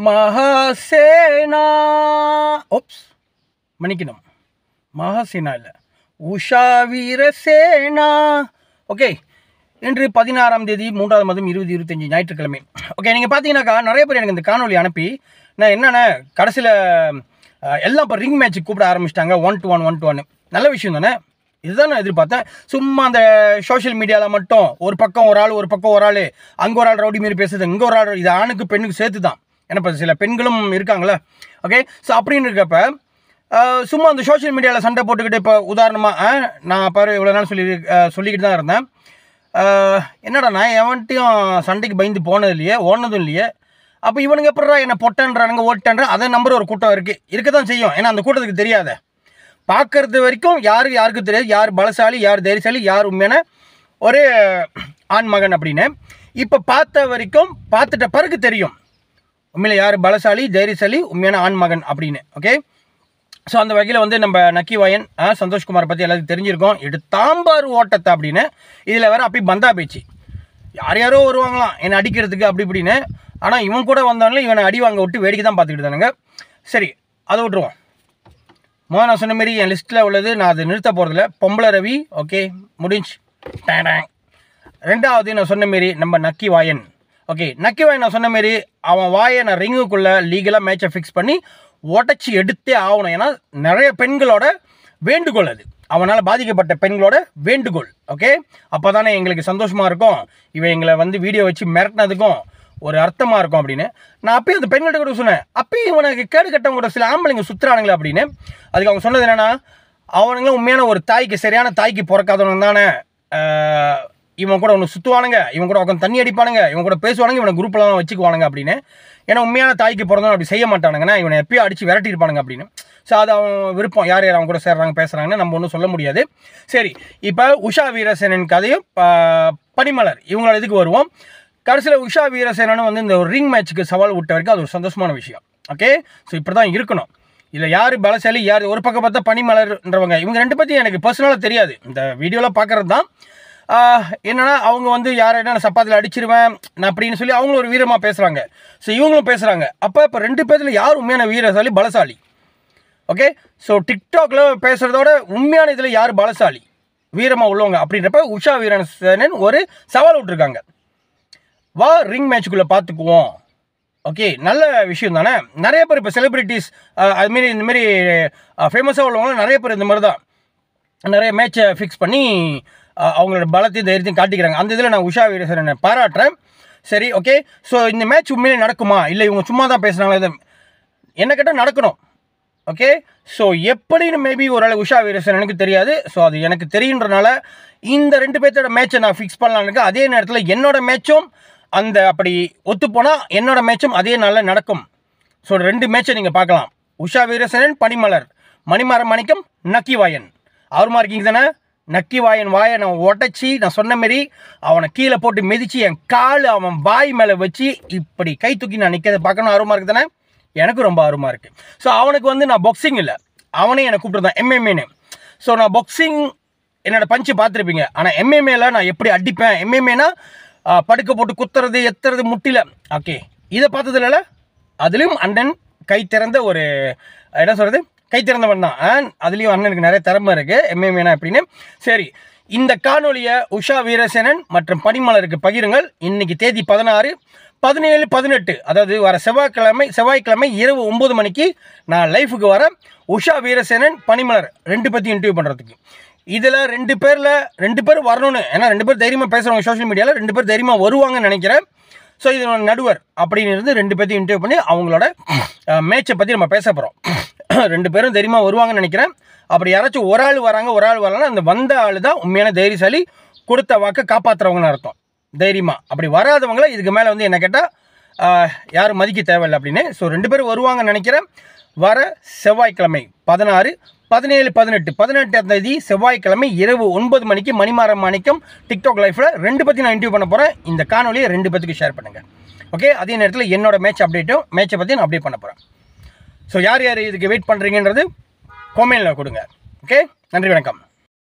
Mahasena oops மன்னிக்கணும், மகாசேனா இல்லை, Usha வீரசேனா. Okay, இன்று 16ஆம் தேதி 3ஆம் மாதம் 2025 ஞாயிற்றுக்கிழமை. ஓகே, நீங்கள் பார்த்தீங்கன்னாக்கா நிறைய பேர் எனக்கு இந்த காணொலி அனுப்பி நான் என்னென்ன கடைசியில் எல்லாம் இப்போ ரிங் மேட்ச்சுக்கு கூப்பிட ஆரம்பிச்சிட்டாங்க. 1-to-1 1-to-1 நல்ல விஷயம் தானே. இதுதான் நான் எதிர்பார்த்தேன். சும்மா அந்த சோஷியல் மீடியாவில் மட்டும் ஒரு பக்கம் ஒரு ஆள் ஒரு பக்கம் ஒரு ஆள், அங்கே ஒரு ஆள் ரவுடி மாரி பேசுறது, இங்கே ஒரு ஆள், இது ஆணுக்கு பெண்ணுக்கு சேர்த்து தான். ஏன்னா இப்போ சில பெண்களும் இருக்காங்களே. ஓகே, ஸோ அப்படின்னு இருக்கப்ப சும்மா அந்த சோஷியல் மீடியாவில் சண்டை போட்டுக்கிட்டு இப்போ உதாரணமாக நான் பாரு இவ்வளோ நாள் சொல்லிக்கிட்டு தான் இருந்தேன். என்னடா நான் எவன்ட்டையும் சண்டைக்கு பயந்து போனது இல்லையே, ஓடினதும் இல்லையே, அப்போ இவனுங்க எப்படா என்னை பொட்டன்றானுங்க ஓட்டன்ற அதை நம்புற ஒரு கூட்டம் இருக்க தான் செய்யும். ஏன்னா அந்த கூட்டத்துக்கு தெரியாத பார்க்கறது வரைக்கும் யாருக்கும் தெரியாது யார் பலசாலி, யார் தைரியசாலி, யார் உண்மையான ஒரு ஆண்மகன் அப்படின்னு. இப்போ பார்த்த வரைக்கும் பார்த்துட்ட பிறகு தெரியும் உண்மையில் யார் பலசாலி, தைரியசாலி, உண்மையான ஆண்மகன் அப்படின்னு. ஓகே, ஸோ அந்த வகையில் வந்து நம்ம நக்கி வாயன் சந்தோஷ்குமாரை பற்றி எல்லாத்துக்கும் தெரிஞ்சிருக்கோம். எடுத்தாம்பார் ஓட்டத்தை அப்படின்னு. இதில் வேறு அப்படி பந்தா பேச்சு, யாரோ வருவாங்களாம் என்னை அடிக்கிறதுக்கு அப்படி இப்படின்னு. ஆனால் இவன் கூட வந்தாலும் இவனை அடி வாங்க விட்டு வேடிக்கை தான் பார்த்துக்கிட்டு தானுங்க. சரி, அதை விட்டுருவோம். முதல் நான் சொன்ன மாரி என் லிஸ்ட்டில் உள்ளது, நான் அதை நிறுத்த போகிறதில்ல, பொம்பளை ரவி. ஓகே, முடிஞ்சு. ரெண்டாவது நான் சொன்ன மாரி நம்ம நக்கி வாயன். ஓகே, நக்கி வாயன் நான் சொன்ன மாரி அவன் வாயை நான் ரிங்குக்குள்ளே லீகலாக மேட்சை ஃபிக்ஸ் பண்ணி உடச்சி எடுத்தே ஆகணும். ஏன்னா நிறைய பெண்களோட வேண்டுகோள் அது, அவனால் பாதிக்கப்பட்ட பெண்களோட வேண்டுகோள். ஓகே, அப்போ தானே எங்களுக்கு சந்தோஷமாக இருக்கும், இவன் எங்களை வந்து வீடியோ வச்சு மிரட்டினதுக்கும் ஒரு அர்த்தமாக இருக்கும் அப்படின்னு. நான் அப்பயும் அந்த பெண்கள்கிட்ட கூட சொன்னேன், அப்பயும் இவனுக்கு கேடு கட்டவங்க கூட சில ஆம்பளைங்க சுற்றுறானுங்களே அப்படின்னு. அதுக்கு அவங்க சொன்னது என்னென்னா, அவனுங்களும் உண்மையான ஒரு தாய்க்கு, சரியான தாய்க்கு பிறக்காதவனுங்க தானே இவன் கூட ஒன்று சுற்றுவானுங்க, இவன் கூட உட்காந்து தண்ணி அடிப்பானுங்க, இவன் கூட பேசுவானுங்க, இவனை குரூப்லாம் வச்சுக்குவானுங்க அப்படின்னு. ஏன்னா உண்மையான தாய்க்கு பிறந்தவன் அப்படி செய்ய மாட்டானுங்கன்னா இவனை எப்பயும் அடித்து விரட்டியிருப்பானுங்க அப்படின்னு. ஸோ அது அவன் விருப்பம், யார் யார் அவங்க கூட சேர்றாங்க பேசுகிறாங்கன்னு நம்ம ஒன்றும் சொல்ல முடியாது. சரி, இப்போ உஷா வீரசேனன் கதையும் பனிமலர் இவங்களோட இதுக்கு வருவோம். கடைசியில் உஷா வீரசேனன் வந்து இந்த ஒரு ரிங் மேட்ச்சுக்கு சவால் விட்ட வரைக்கும் அது ஒரு சந்தோஷமான விஷயம். ஓகே, ஸோ இப்படி தான் இருக்கணும். இதில் யார் பலசாலி யார், ஒரு பக்கம் பார்த்தா பனிமலர்ன்றவங்க, இவங்க ரெண்டு பற்றி எனக்கு பர்சனலாக தெரியாது, இந்த வீடியோவில் பார்க்குறது தான். என்னென்னா அவங்க வந்து யாரைனா நான் சப்பாத்தில் அடிச்சிருவேன் நான் அப்படின்னு சொல்லி அவங்களும் ஒரு வீரமாக பேசுகிறாங்க. ஸோ இவங்களும் பேசுகிறாங்க. அப்போ இப்போ ரெண்டு பேர்த்தில் யார் உண்மையான வீரசாலி பலசாலி? ஓகே, ஸோ டிக்டாக்ல பேசுகிறதோட உண்மையான இதில் யார் பலசாலி வீரமாக உள்ளவங்க அப்படின்றப்ப உஷா வீரசேனன் ஒரு சவால் விட்டுருக்காங்க. வா ரிங் மேட்சுக்குள்ளே பார்த்துக்குவோம். ஓகே, நல்ல விஷயம் தானே. நிறைய பேர் இப்போ செலிப்ரிட்டிஸ் அதுமாரி இந்தமாரி ஃபேமஸாக உள்ளவங்களும் நிறைய பேர் இந்த மாதிரி தான் நிறைய மேட்சை ஃபிக்ஸ் பண்ணி அவங்களோட பலத்தையும் தைரியத்தையும் காட்டிக்கிறாங்க. அந்த இதில் நான் உஷா வீரசேனனை பாராட்டுறேன். சரி, ஓகே, ஸோ இந்த மேட்ச் உண்மையிலே நடக்குமா இல்லை இவங்க சும்மா தான் பேசுகிறாங்களா, என்ன கேட்டால் நடக்கணும். ஓகே, ஸோ எப்படின்னு மேபி ஒரு ஆள் உஷா வீரசேனனுக்கு தெரியாது. ஸோ அது எனக்கு தெரியுன்றனால இந்த ரெண்டு பேர்த்தோட மேட்சை நான் ஃபிக்ஸ் பண்ணலான்னு. அதே நேரத்தில் என்னோட மேட்சும் அந்த அப்படி ஒத்துப்போனால் என்னோட மேட்சும் அதே நாளில் நடக்கும். ஸோ ரெண்டு மேட்சை நீங்கள் பார்க்கலாம். உஷா வீரசேனன் பனிமலர், மணிமாற மாணிக்கம் நக்கி வாயன். அவருமா இருக்கீங்க தானே. நக்கி வாயன் வாயை நான் உடச்சி நான் சொன்ன மாரி அவனை கீழே போட்டு மிதித்து என் கால் அவன் வாய் மேலே வச்சு இப்படி கை தூக்கி நான் நிற்கிறத பார்க்கணும். ஆர்வமாக இருக்குது தானே, எனக்கு ரொம்ப ஆர்வமாக இருக்குது. ஸோ அவனுக்கு வந்து நான் பாக்ஸிங் இல்லை, அவனே என்னை கூப்பிட்டுருந்தான் எம்எம்ஏன்னு. ஸோ நான் பாக்ஸிங் என்னோடய பஞ்சு பார்த்துருப்பீங்க. ஆனால் எம்எம்ஏல நான் எப்படி அடிப்பேன், எம்எம்ஏனா படுக்க போட்டு குத்துறது எத்துறது முட்டில. ஓகே, இதை பார்த்தது இல்லைல்ல. அதுலேயும் அண்ணன் கை திறந்த ஒரு என்ன சொல்கிறது, கை திறந்தவன் தான். அதுலேயும் அண்ணனுக்கு நிறைய திறமை இருக்குது எம்எம்ஏனா அப்படின்னு. சரி, இந்த காணொலியை உஷா வீரசேனன் மற்றும் பனிமலருக்கு பகிருங்கள். இன்றைக்கி தேதி 16, 17, 18 அதாவது வர செவ்வாய்க்கிழமை இரவு 9 மணிக்கு நான் லைஃபுக்கு வரேன். உஷா வீரசேனன் பனிமலர் ரெண்டு பற்றி இன்டர்வியூ பண்ணுறதுக்கு. இதில் ரெண்டு பேர் வரணும்னு, ஏன்னா ரெண்டு பேர் தைரியமாக பேசுகிறவங்க சோஷியல் மீடியாவில், ரெண்டு பேர் தைரியமாக வருவாங்கன்னு நினைக்கிறேன். ஸோ இது நடுவர் அப்படின்னு இருந்து ரெண்டு பேர்த்தையும் இன்டர்வியூ பண்ணி அவங்களோட மேட்சை பற்றி நம்ம பேச போகிறோம். ரெண்டு பேரும் தைரியமாக வருவாங்கன்னு நினைக்கிறேன். அப்படி யாராச்சும் ஒரு ஆள் வரலன்னா அந்த வந்த ஆள் தான் உண்மையான தைரியசாலி, கொடுத்த வாக்கை காப்பாற்றுறவங்கன்னு அர்த்தம். தைரியமாக அப்படி வராதவங்கள இதுக்கு மேலே வந்து என்ன கேட்டால் யாரும் மதிக்க தேவையில்லை அப்படின்னு. ஸோ ரெண்டு பேரும் வருவாங்கன்னு நினைக்கிறேன். வர செவ்வாய்க்கிழமை 16, 17, 18 தேதி செவ்வாய்க்கிழமை இரவு 9 மணிக்கு மணிமாற மாணிக்கம் டிக்டாக் லைஃப்பில் ரெண்டு பற்றி நான் இன்டர்வியூ பண்ண போகிறேன். இந்த காணொலியை ரெண்டு பேத்துக்கு ஷேர் பண்ணுங்கள். ஓகே, அதே நேரத்தில் என்னோட மேட்சை பற்றி நான் அப்டேட் பண்ண போகிறேன். ஸோ யார் இதுக்கு வெயிட் பண்ணுறீங்கன்றது கொமெண்டில் கொடுங்க. ஓகே, நன்றி, வணக்கம்.